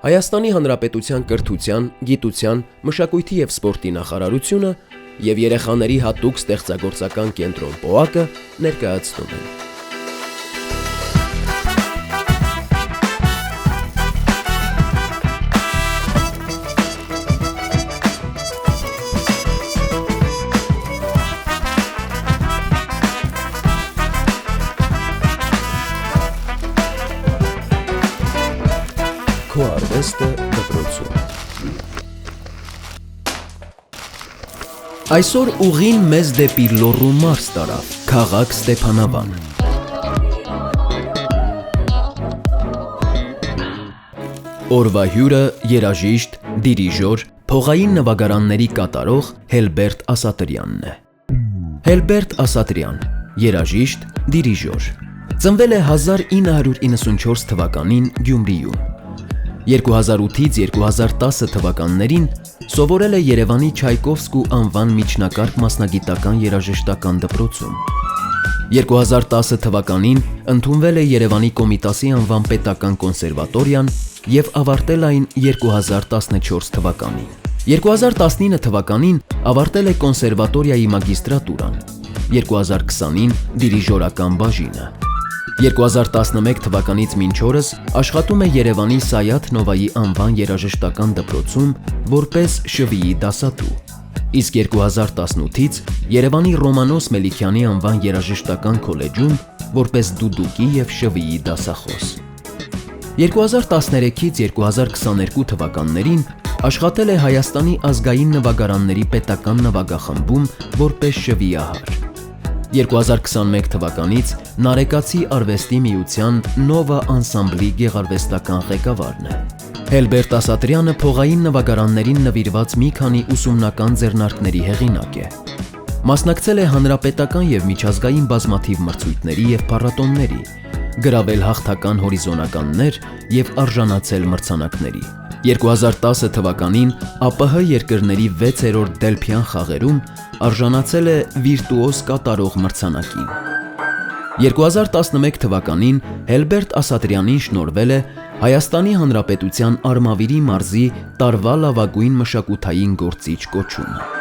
Հայաստանի Հանրապետության կրթության, գիտության, մշակույթի և սպորտի նախարարությունը և երեխաների հատուկ ստեղծագործական կենտրոն ՊՕԱԿ-ը ներկայացնում են։ Քո արվեստը դպրոցում։ Այսօր ուղին մեզ դեպի Լոռու մարզ տարավ, քաղաք Ստեփանավան։ Օրվա հյուրը երաժիշտ, դիրիժոր, փողային նվագարանների կատարող Հելբերտ Ասատրյանն է։ Հելբերտ Ասատրյան, երաժիշտ, դիրիժոր։ Ծնվել է 1994 թվականին Գյումրիում։ 2008-ից 2010 թվականներին սովորել է Երևանի Չայկովսկու անվան միջնակարգ մասնագիտական երաժշտական դպրոցում։ 2010 թվականին ընդունվել է Երևանի Կոմիտասի անվան պետական կոնսերվատորիան և ավարտել այն 2014 թվականին։ 2019 թվականին ավարտել է կոնսերվատորիայի մագիստրատուրան, 2020-ին դիրիժորական բաժինը։ 2011 թվականից մինչ օրս աշխատում է Երևանի Սայաթ Նովայի անվան երաժշտական դպրոցում որպես շվիի դասատու, իսկ 2018-ից Երևանի Ռոմանոս Մելիքյանի անվան երաժշտական քոլեջում որպես դուդուկի և շվիի դասախոս։ 2013-ից 2022 թվականներին աշխատել է Հայաստանի ազգային նվագարանների պետական նվագախմբում որպես շվիահար։ 2021 թվականից Նարեկացի արվեստի միության Նովա անսամբլի գեղարվեստական ղեկավարն է։ Հելբերտ Ասատրյանը փողային նվագարաններին նվիրված մի քանի ուսումնական ձեռնարկների հեղինակ է։ Մասնակցել է հանրապետական և միջազգային բազմաթիվ մրցույթների և փառատոների, գրավել հաղթական հորիզոնականներ և արժանացել մրցանակների։ 2010 թվականին ԱՊՀ երկրների 6-րդ Դելփյան խաղերում արժանացել է վիրտուոզ կատարող մրցանակին։ 2011 թվականին Հելբերտ Ասատրյանին շնորհվել է Հայաստանի Հանրապետության Արմավիրի մարզի տարվա լավագույն մշակութային գործիչ կոչումը։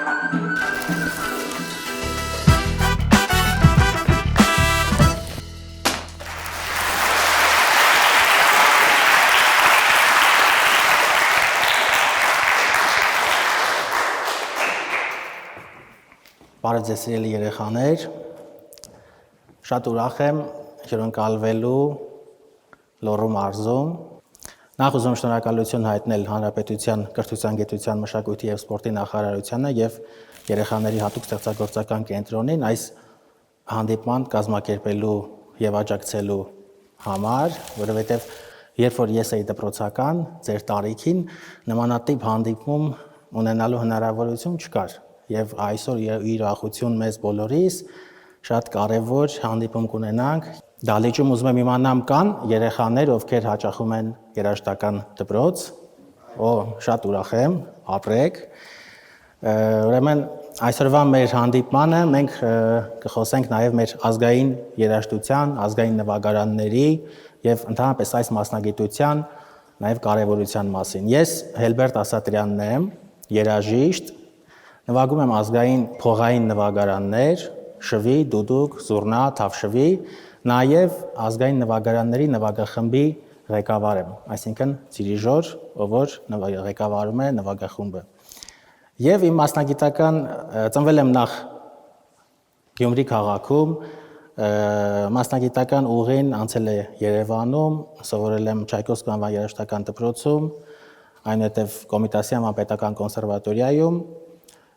Բարև ձեզ սիրելի երեխաներ, շատ ուրախ եմ հյուրընկալվելու Լոռու մարզում։ Նախ ուզում շնորհակալություն հայտնել Հանրապետության կրթության, գիտության, մշակույթի և սպորտի նախարարությանը և երեխաների հատուկ ստեղծագործական կենտրոնին այս հանդիպման կազմակերպելու և աջակցելու համար, որովհետև երբ որ ես էի դպրոցական, ձեր տարիքին նմանատիպ հանդիպում ունենալու հնարավորություն չկար։ Եվ այսօր իր ուրախություն մեզ բոլորիս շատ կարևոր հանդիպում կունենանք։ Դահլիճում ուզում եմ իմանամ կան երեխաներ, ովքեր հաճախում են երաժշտական դպրոց։ Շատ ուրախ եմ, ապրեք։ Ուրեմն այսօրվա մեր հանդիպմանը մենք կխոսենք նաև մեր ազգային երաժշտության, ազգային նվագարանների և ընդհանրապես այս մասնագիտության նաև կարևորության մասին։ Ես Հելբերտ Ասատրյանն եմ, երաժիշտ, նվագում եմ ազգային փողային նվագարաններ, շվի, դուդուկ, զուռնա, թավշվի, նաև ազգային նվագարանների նվագախմբի ղեկավար եմ, այսինքն դիրիժոր, ով որ ղեկավարում է նվագախումբը։ Եվ իմ մասնագիտական ծնվել եմ նախ Գյումրի քաղաքում, մասնագիտական ուղին անցել է Երևանում, սովորել եմ Չայկովսկու անվան երաժշտական դպրոցում, այնուհետև Կոմիտասի անվան պետական կոնսերվատորիայում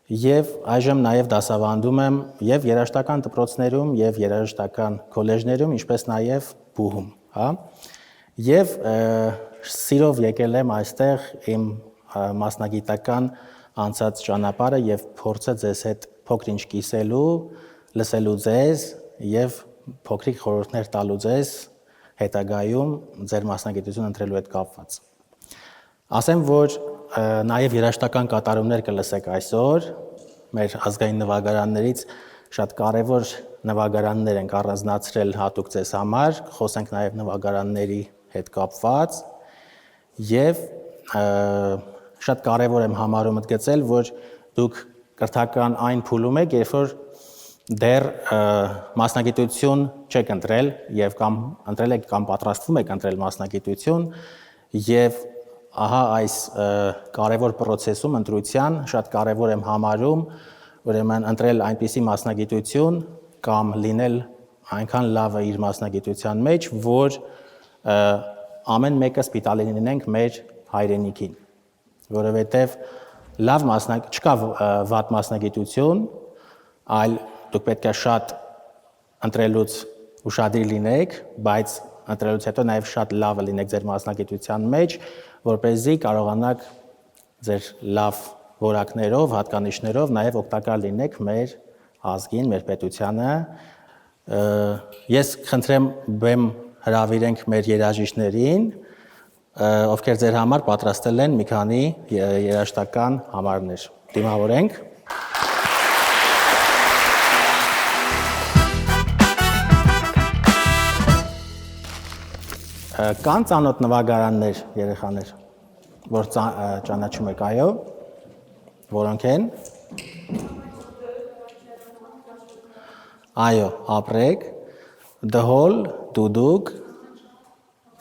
և այժմ նաև դասավանդում եմ և երաժշտական դպրոցներում, և երաժշտական քոլեջներում, ինչպես նաև բուհում, և սիրով եկել եմ այստեղ իմ մասնագիտական անցած ճանապարհը և փորձը ձեզ հետ փոքր-ինչ կիսելու, լսելու ձեզ և փոքրիկ խորհուրդներ տալու ձեզ հետագայում ձեր մասնագիտությունը ընտրելու հետ կապված։ Ասեմ, որ նաև երաժշտական կատարումներ կլսեք այսօր, մեր ազգային նվագարաններից շատ կարևոր նվագարաններ ենք առանձնացրել հատուկ ձեզ համար, խոսենք նաև նվագարանների հետ կապված և շատ կարևոր եմ համարում ընդգծել, որ դուք կրթական այն փուլում եք, երբ որ դեռ մասնագիտություն չեք ընտրել եւ կամ ընտրել եք կամ պատրաստվում եք ընտրել մասնագիտություն եւ ահա այս կարևոր process-ում ընտրության շատ կարևոր եմ համարում ուրեմն ընտրել այնպիսի մասնագիտություն կամ լինել այնքան լավը իր մասնագիտության մեջ, որ ամեն մեկը սպիտալի լինենք մեր հայրենիքին, որովհետեւ լավ չկա վատ մասնագիտություն, այլ դուք պետք է շատ ընտրելուց ուշադիր լինեք, բայց ընտրելուց հետո նաև շատ լավը լինեք ձեր մասնագիտության մեջ, որպեսզի կարողանաք ձեր լավ որակներով, հատկանիշներով նաև օգտակար լինեք մեր ազգին, մեր պետությանը։ Ես խնդրեմ բեմ հրավիրենք մեր երաժիշտներին, ովքեր ձեր համար պատրաստել են մի քանի երաժշտական համարներ։ Դիմավորենք։ Կան ծանոթ նվագարաններ, երեխաներ, որ ճանաչում եք, այո, որոնք են։ Այո, ապրեք, դհոլ, դուդուկ,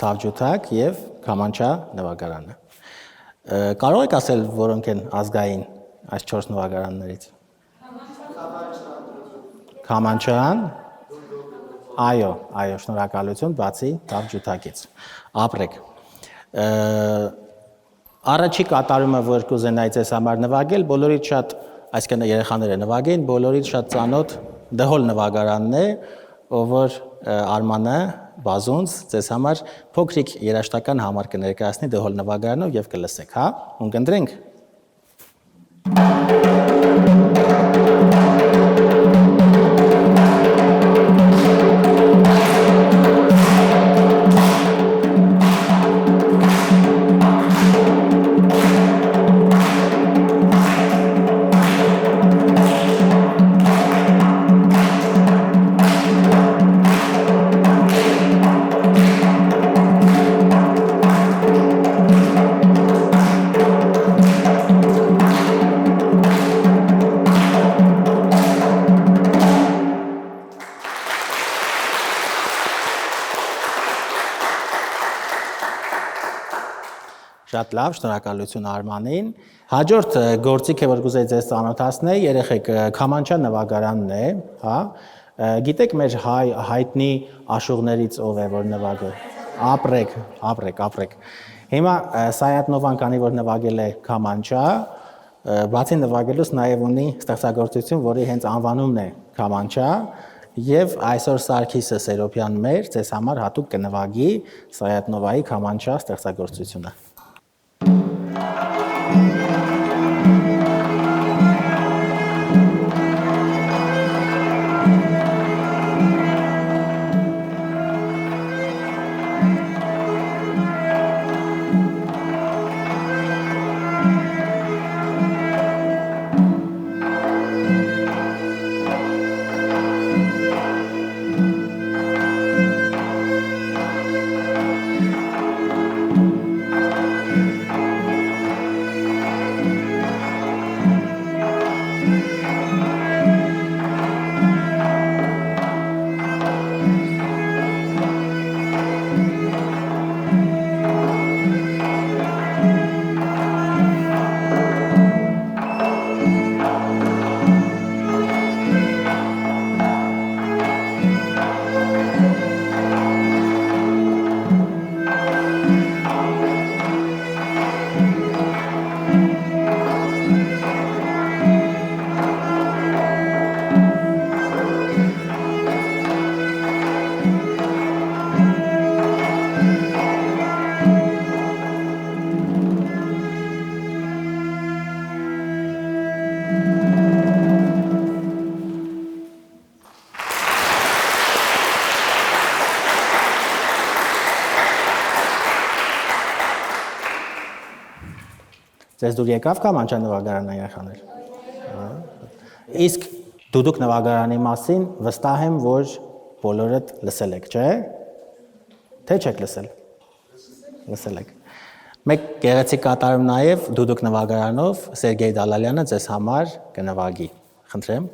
թավջութակ եւ քամանչա նվագարանը։ Կարող եք ասել, որոնք են ազգային այս 4 նվագարաններից։ Քամանչան, այո, շնորհակալություն, բացի թավջութակից։ Ապրեք։ Առաջի կատարումը, որ կուզենայի ձեզ համար նվագել, բոլորից շատ, այսինքն երեխաները նվագեն, բոլորից շատ ծանոթ դհոլ նվագարանն է, ով որ Արմանը բազոնց ձեզ համար փոքրիկ երաժշտական համար կներկայացնի դհոլ նվագարանով եւ կլսեք, հա? Ունկնդրենք։ Շատ լավ, շնորհակալություն Արմանին։ Հաջորդ գործիքը, որ կուզեի ձեզ ծանոթացնել, երեխեք, քամանչա նվագարանն է, հա։ Գիտեք մեր հայտնի աշուղներից ով է, որ նվագել։ Ապրեք։ Հիմա Սայաթնովան, քանի որ նվագել է քամանչա, բացի նվագելուց նաև ունի ստեղծագործություն, որի հենց անվանումն է քամանչա, եւ այսօր Սարգիսը Սերոբյան մեր ձեզ համար հատուկ կնվագի Սայաթնովայի քամանչա ստեղծագործությունը։ Ձեզ դուր եկավ քամանչա նվագարանը երեխաներ։ Իսկ դուդուկ նվագարանի մասին վստահ եմ, որ բոլորդ լսել եք, չէ՞։ Թե չեք լսել։ Լսել եք։ Մեկ գեղեցիկ կատարում նաև դուդուկ նվագարանով Սերգեյ Դալալյանը ձեզ համար կնվագի։ Խնդրեմ։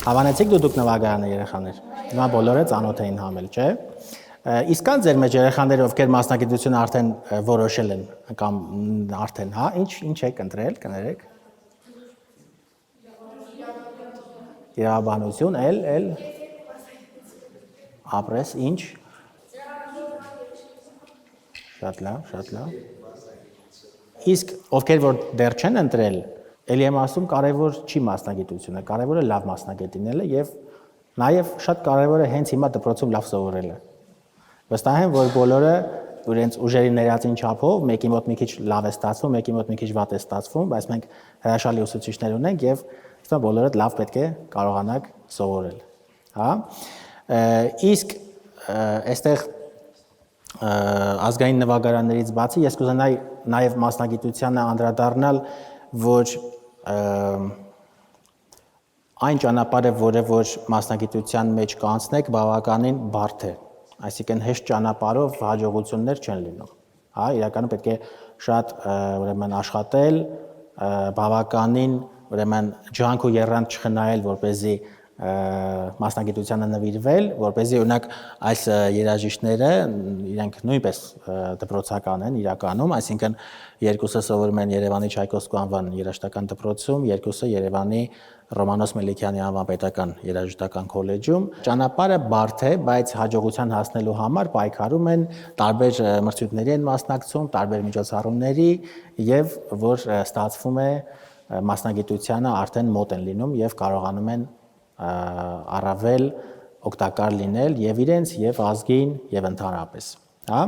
Հավանեցիք դուք նվագարանը երեխաներ։ Հիմա բոլորը ծանոթ էին համել, չէ՞։ Իսկ կան ձեր մեջ երեխաները, ովքեր մասնագիտությունը արդեն որոշել են կամ արդեն, հա, ինչ եք ընտրել, կներեք։ Իրավաբանություն, էլ ապրես, ինչ։ Շատ լավ։ Իսկ ովքեր որ դեռ չեն ընտրել, Էլի եմ ասում, կարևոր չի մասնագիտությունը, կարևորը լավ մասնագետ լինելը եւ նաեւ շատ կարևոր է հենց հիմա դպրոցում լավ սովորելը։ Վստահ եմ, որ բոլորը իրենց ուժերի ներածին չափով մեկի մոտ մի քիչ լավ է ստացվում, մեկի մոտ մի քիչ վատ է ստացվում, բայց մենք հրաշալի ուսուցիչներ ունենք եւ ասում բոլորը լավ պետք է կարողանաք սովորել, հա։ Իսկ այստեղ ազգային նվագարաններից բացի ես կուզենայի նաեւ մասնագիտությանը անդրադառնալ, որ այն ճանապարհը, որը որ մասնագիտության մեջ կանցնեք, բավականին բարդ է։ Այսինքն հեշտ ճանապարհով հաջողություններ չեն լինում։ Հա, իրականում պետք է շատ ուրեմն աշխատել, բավականին ուրեմն ջանք ու եռանդ չխնայել, որպեսզի մասնագիտությանը նվիրվել, որպեսզի օրինակ այս երաժիշտները իրենք նույնպես դպրոցական են իրականում, այսինքն երկուսը սովորում են Երևանի Չայկովսկու անվան երաժշտական դպրոցում, երկուսը Երևանի Ռոմանոս Մելիքյանի անվան պետական երաժշտական քոլեջում։ Ճանապարհը բարդ է, բայց հաջողության հասնելու համար պայքարում են, տարբեր մրցույթների են մասնակցում, տարբեր միջոցառումների եւ որ ստացվում է մասնագիտությանը արդեն մոտ են լինում եւ կարողանում են առավել օգտակար լինել եւ իրենց եւ ազգին եւ ընդհանրապես։ հա։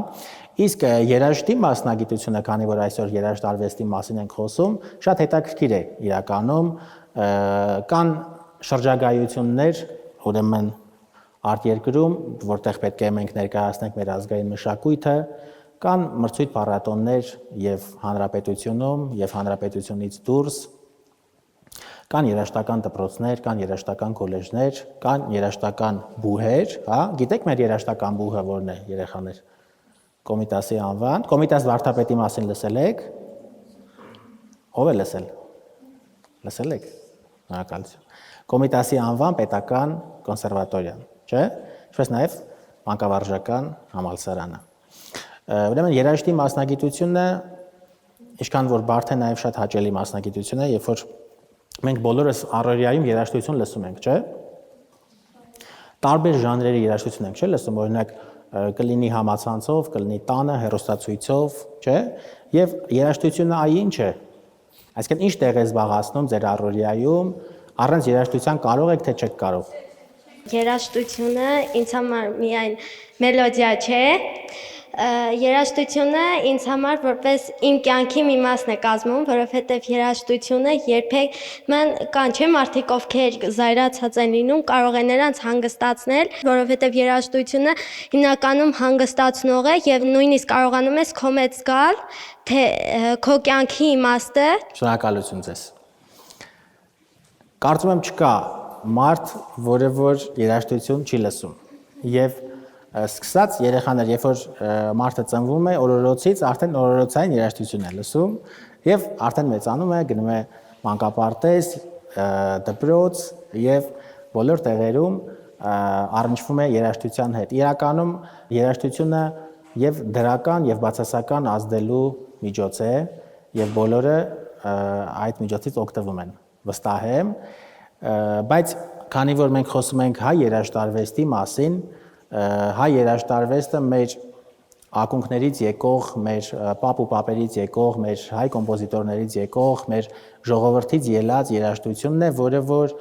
Իսկ երաժշտի մասնագիտությունը, քանի որ այսօր երաժշտարվեստի մասին ենք խոսում, շատ հետաքրքիր է իրականում, կան շրջագայություններ, ուրեմն արտերկրում, որտեղ պետք է մենք ներկայացնենք մեր ազգային մշակույթը, կան մրցույթ փառատոներ եւ հանրապետությունում, եւ հանրապետությունից դուրս, կան երաժշտական դպրոցներ, կան երաժշտական քոլեջներ, կան երաժշտական բուհեր, հա, գիտեք մեր երաժշտական բուհը որն է, երեխաներ։ Կոմիտասի անվան, Կոմիտաս վարդապետի մասին լսել եք։ Ո՞վ է լսել։ Լսել եք։ Շնորհակալություն։ Կոմիտասի անվան պետական կոնսերվատորիան, չէ՞։ Ինչպես նաև մանկավարժական համալսարանը։ Ուրեմն երաժշտի մասնագիտությունը, ինչքան որ բարդ է, նաև շատ հաճելի մասնագիտություն է, երբ որ մենք բոլորս առօրյայում երաժշտություն լսում ենք, չէ՞։ Տարբեր ժանրերի երաժշտություն ենք, չէ՞, լսում, օրինակ կլինի համացանցով, կլինի տանը, հեռուստացույցով, չէ՞։ Եվ երաժշտությունը այ ինչ է։ Այսինքն ինչ տեղ է զբաղեցնում ձեր առօրյայում, առանց երաժշտության կարող եք թե չեք կարող։ Երաժշտությունը ինձ համար միայն մելոդիա չէ, երաժշտությունը ինձ համար որպես իմ կյանքի մի մասն է կազմում, որովհետև երաժշտությունը երբեմն կան չէ մարդիկ, ովքեր զայրացած են լինում, կարող է նրանց հանգստացնել, որովհետև երաժշտությունը հիմնականում հանգստացնող է եւ նույնիսկ կարողանում ես քո մեջ զգալ, թե քո կյանքի իմաստը։ Շնորհակալություն ձեզ։ Կարծում եմ չկա մարդ, որը որ երաժշտություն չի լսում։ Եվ սկսած երեխաներ, երբ որ մարդը ծնվում է, օրորոցից արդեն օրորոցային երաժշտություն է լսում եւ արդեն մեծանում է, գնում է մանկապարտեզ, դպրոց եւ բոլոր տեղերում առնչվում է երաժշտության հետ։ Իրականում երաժշտությունը եւ դրական եւ բացասական ազդելու միջոց է եւ բոլորը այդ միջոցից օգտվում են, վստահ եմ, բայց քանի որ մենք խոսում ենք հայ երաժշտարվեստի մասին, հայ երաժշտարվեստը մեր ակունքներից եկող, մեր պապ ու պապերից եկող, մեր հայ կոմպոզիտորներից եկող, մեր ժողովրդից ելած երաժշտությունն է, որը որ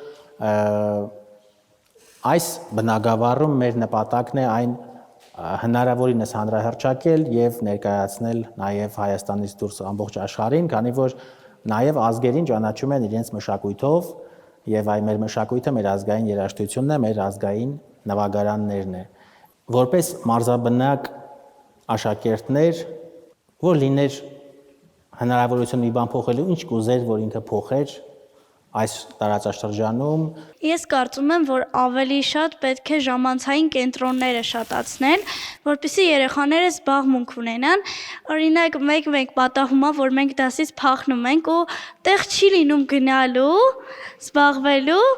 այս բնագավառում մեր նպատակն է այն հնարավորինս հանրահռչակել եւ ներկայացնել նաեւ Հայաստանից դուրս ամբողջ աշխարհին, քանի որ նաեւ ազգերին ճանաչում են իրենց մշակույթով եւ այ մեր մշակույթը մեր ազգային երաժշտությունն է, մեր ազգային նվագարաններն է։ Որպես մարզաբնակ աշակերտներ, որ լիներ հնարավորություն մի բան փոխելու, ինչ կուզեր, որ ինքը փոխեր այս տարածաշրջանում։ Ես կարծում եմ, որ ավելի շատ պետք է ժամանցային կենտրոնները շատացնել, որպեսզի երեխաները զբաղմունք ունենան։ Օրինակ, մեկ պատահում է, որ մենք դասից փախնում ենք ու տեղ չի լինում գնալու, զբաղվելու,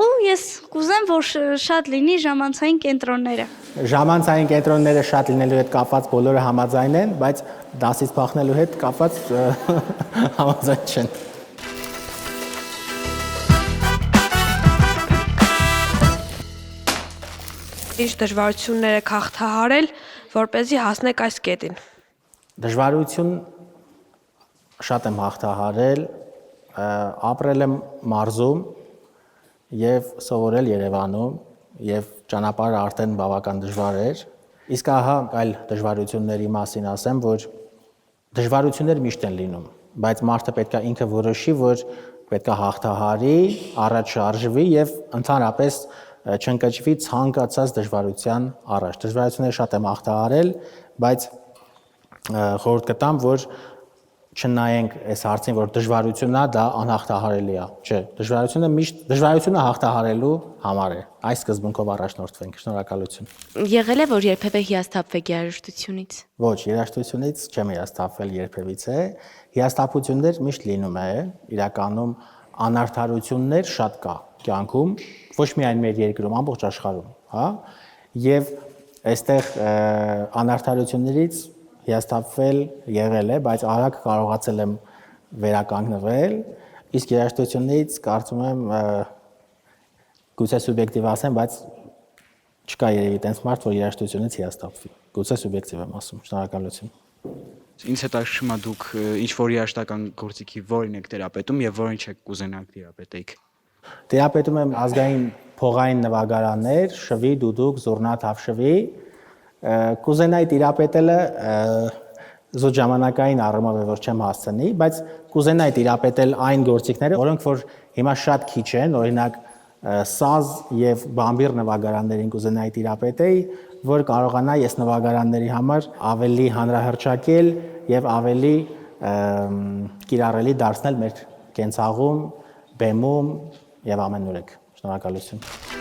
ու ես կուզեմ, որ շատ լինի ժամանցային կենտրոնները։ Ժամանցային կենտրոնները շատ լինելու հետ կապված բոլորը համաձայն են, բայց դասից փախնելու հետ կապված համաձայն չեն։ Ինչ դժվարություններ եք հաղթահարել, որպեսզի հասնեք այս կետին։ Դժվարություն շատ եմ հաղթահարել, ապրել եմ մարզում եւ սովորել Երևանում եւ ճանապարհը արդեն բավական դժվար էր։ Իսկ ահա այլ դժվարությունների մասին ասեմ, որ դժվարություններ միշտ են լինում, բայց մարդը պետք է ինքը որոշի, որ պետք է հաղթահարի, առաջ շարժվի եւ ընդհանրապես չընկճվի ցանկացած դժվարության առաջ։ Դժվարությունները շատ եմ հաղթահարել, բայց խորհուրդ կտամ, որ չնայենք այս հարցին, որ դժվարությունն է, դա անհաղթահարելի է։ Չէ, դժվարությունը միշտ դժվարությունը հաղթահարելու համար է։ Այս սկզբունքով առաջնորդվենք։ Շնորհակալություն։ Եղել է, որ երբևէ հիասթափվեք երաժշտությունից։ Ոչ, երաժշտությունից չեմ հիասթափվել երբևիցե։ Հիասթափություններ միշտ լինում է, իրականում անարդարություններ շատ կա կյանքում, ոչ միայն մեր երկրում, ամբողջ աշխարհում, հա։ Եվ այստեղ անարդարություններից հիասթափվել եղել է, բայց արագ կարողացել եմ վերականգնվել, իսկ երաժշտությունից կարծում եմ գուցե սուբյեկտիվ ասեմ, բայց չկա երևի տենց մարդ, որ երաժշտությունից հիասթափվի։ Գուցե սուբյեկտիվ եմ ասում։ Շնորհակալություն։ Ինձ հետաքրքրում է դուք ինչ որ երաժշտական գործիքի որին եք տերապետում եւ որին չեք կուզենաք տերապետեիք։ Տերապետում եմ ազգային փողային նվագարաններ, շվի, դուդուկ, զուռնա, թավշվի, կուզենայի տիրապետելը զուտ ժամանակային առումով է, որ չեմ հասցնի, բայց կուզենայի տիրապետել այն գործիքները, որոնք որ հիմա շատ քիչ են, օրինակ սազ եւ բամբիր նվագարաններին կուզենայի տիրապետեի, որ կարողանա ես նվագարանների համար ավելի հանրահռչակել եւ ավելի կիրառելի դարձնել մեր կենցաղում, բեմում եւ ամենուրեք։ Շնորհակալություն։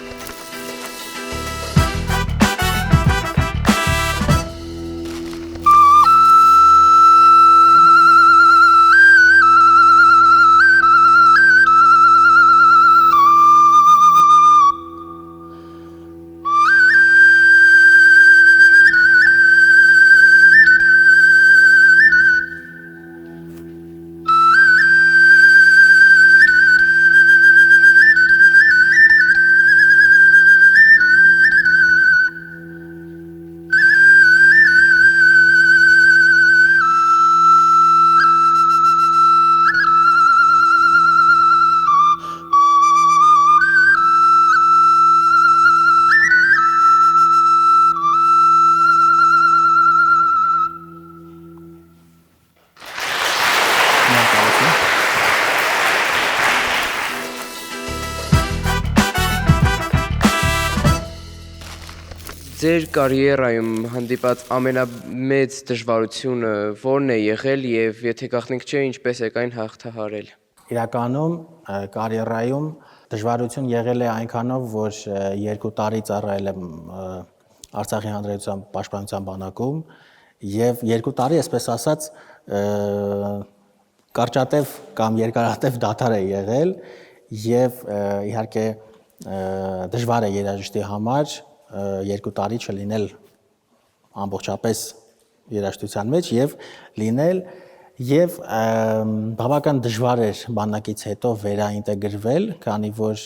Ձեր կարիերայում հանդիպած ամենամեծ դժվարությունը ո՞րն է եղել եւ եթե գաղտնիք չէ, ինչպես եք այն հաղթահարել։ Իրականում կարիերայում դժվարություն եղել է այնքանով, որ 2 տարի ծառայել եմ Արցախի հանրապետության պաշտպանության բանակում եւ 2 տարի, այսպես ասած, կարճատև կամ երկարատև դադար է եղել եւ իհարկե դժվար է երաժշտի համար 2 տարի չլինել ամբողջապես երաժշտության մեջ եւ լինել եւ բավական դժվար էր բանակից հետո վերաինտեգրվել, քանի որ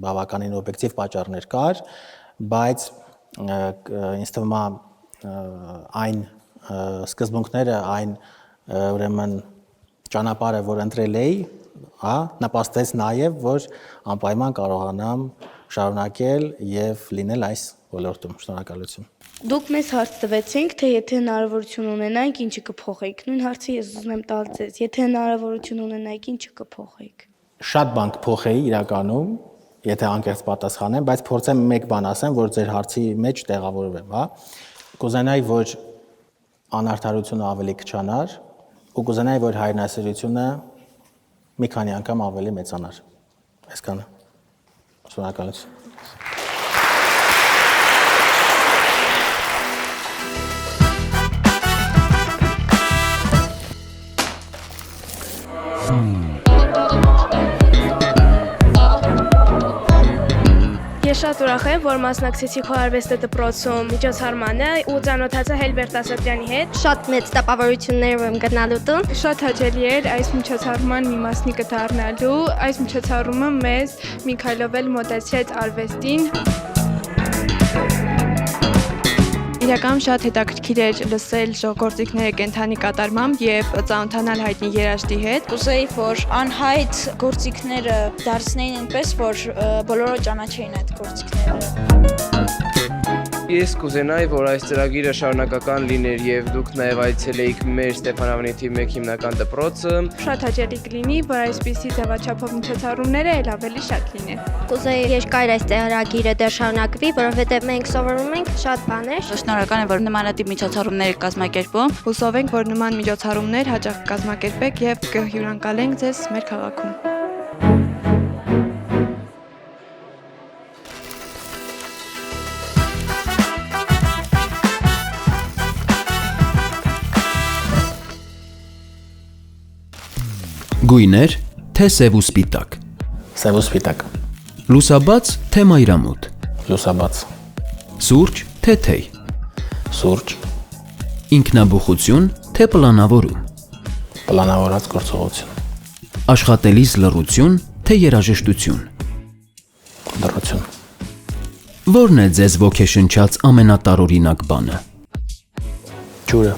բավականին օբյեկտիվ պատճառներ կար, բայց ինձ թվում է այն սկզբունքները, այն ուրեմն ճանապարհը, որ ընտրել էի, նպաստեց նաեւ, որ անպայման կարողանամ շարունակել եւ լինել այս ոլորտում։ Շնորհակալություն։ Դուք մեզ հարց տվեցինք, թե եթե հնարավորություն ունենայինք, ինչը կփոխեիք։ Նույն հարցը ես ուզում եմ տալ ձեզ, եթե հնարավորություն ունենայիք, ինչը կփոխեիք։ Շատ բան կփոխեի իրականում, եթե անկեղծ պատասխանեմ, բայց փորձեմ մեկ բան ասեմ, որ ձեր հարցի մեջ տեղավորվեմ, հա։ Կուզենայի, որ անարդարությունը ավելի քչանար, ու կուզենայի, որ հայրենասիրությունը մի քանի անգամ ավելի մեծանար։ Այսքանը։ Շնորհակալություն։ Ես շատ ուրախ եմ, որ մասնակցեցի քո արվեստի դպրոցում միջոցառմանը ու ծանոթացա Հելբերտ Ասատրյանի հետ։ Շատ մեծ տպավորություններ եմ գնալու տուն։ Շատ հաճելի էր այս միջոցառման մի մասնիկը դառնալու։ Այս միջոցառումը մեզ մի քայլով էլ մոտեցրեց արվեստին։ Իրականում շատ հետաքրքիր էր լսել գործիքները կենդանի կատարմամբ եւ ծանոթանալ հայտնի երաժշտի հետ։ Ուզեի, որ անհայտ գործիքները դարձնեին այնպես, որ բոլորը ճանաչեին այդ գործիքները։ Ես կուզենայի, որ այս ծրագիրը շարունակական լիներ եւ դուք նաեւ այցելեիք մեր Ստեփանավանիթի 1 հիմնական դպրոցը։ Շատ հաճելի կլինի, որ այսպիսի ձևաչափով միջոցառումները ել ավելի շատ լինեն։ Կուզեի երկար այս ծրագիրը դեռ շարունակվի, որովհետեւ մենք սովորում ենք շատ բաներ։ Շնորհակալ եմ, որ նմանատիպ միջոցառումներ եք կազմակերպում։ Հուսով ենք, որ նման միջոցառումներ հաճախ կազմակերպեք եւ կհյուրընկալենք ձեզ մեր քաղաքում։ Գույներ, թե սև ու սպիտակ։ Սև ու սպիտակ։ Լուսաբաց, թե մայրամուտ։ Լուսաբաց։ Սուրճ, թե թեյ։ Սուրճ։ Ինքնաբուխություն, թե պլանավորում։ Պլանավորած գործողություն։ Աշխատելիս լռություն, թե երաժշտություն։ Լռություն։ Որն է ձեզ ոգեշնչած ամենատարօրինակ բանը։ Ջուրը։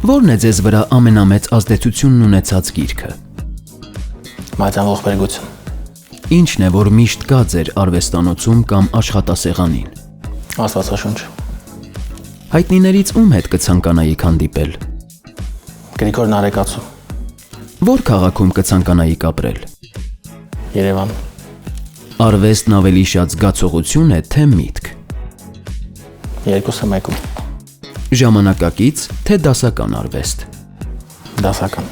Որն է ձեզ վրա ամենամեծ ազդեցությունն ունեցած գիրքը։ Մայրցան ողբերգություն։ Ինչն է, որ միշտ կա ձեր արվեստանոցում կամ աշխատասեղանին։ Աստվածաշունչ։ Հայտնիներից ում հետ կցանկանայիք հանդիպել։ Գրիգոր Նարեկացու։ Որ քաղաքում կցանկանայիք ապրել։ Երևան։ Արվեստն ավելի շատ զգացողություն է, թե միտք։ Երկուսը մեկում։ Ժամանակակից, թե դասական արվեստ։ Դասական։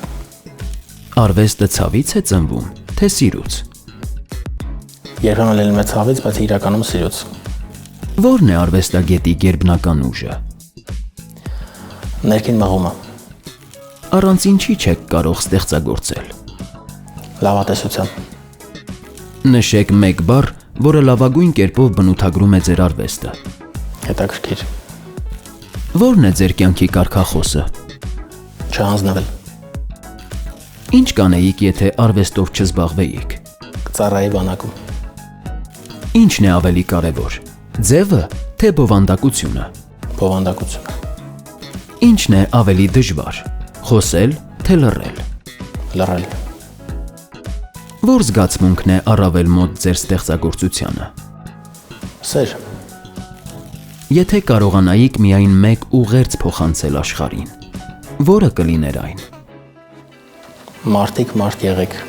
Արվեստը ցավից է ծնվում, թե սիրուց։ Երբեմն լինում է ցավից, բայց իրականում սիրուց։ Որն է արվեստագետի գերբնական ուժը։ Ներքին մղումը։ Առանց ինչի չեք կարող ստեղծագործել։ Լավատեսության։ Նշեք մեկ բառ, որը լավագույն կերպով բնութագրում է ձեր արվեստը։ Հետաքրքիր։ Որն է ձեր կյանքի կարգախոսը։ Չհանձնվել։ Ինչ կանեիք, եթե արվեստով չզբաղվեիք։ Կծառայի բանակում։ Ինչն է ավելի կարևոր։ Ձևը, թե բովանդակությունը։ Բովանդակությունը։ Ինչն է ավելի դժվար։ Խոսել, թե լռել։ Լռել։ Որ զգացմունքն է առավել մոտ ձեր ստեղծագործությանը։ Սեր։ Եթե կարողանայիք միայն մեկ ուղերձ փոխանցել աշխարհին, որը կլիներ այն։ Մարդիկ մարդ եղեք։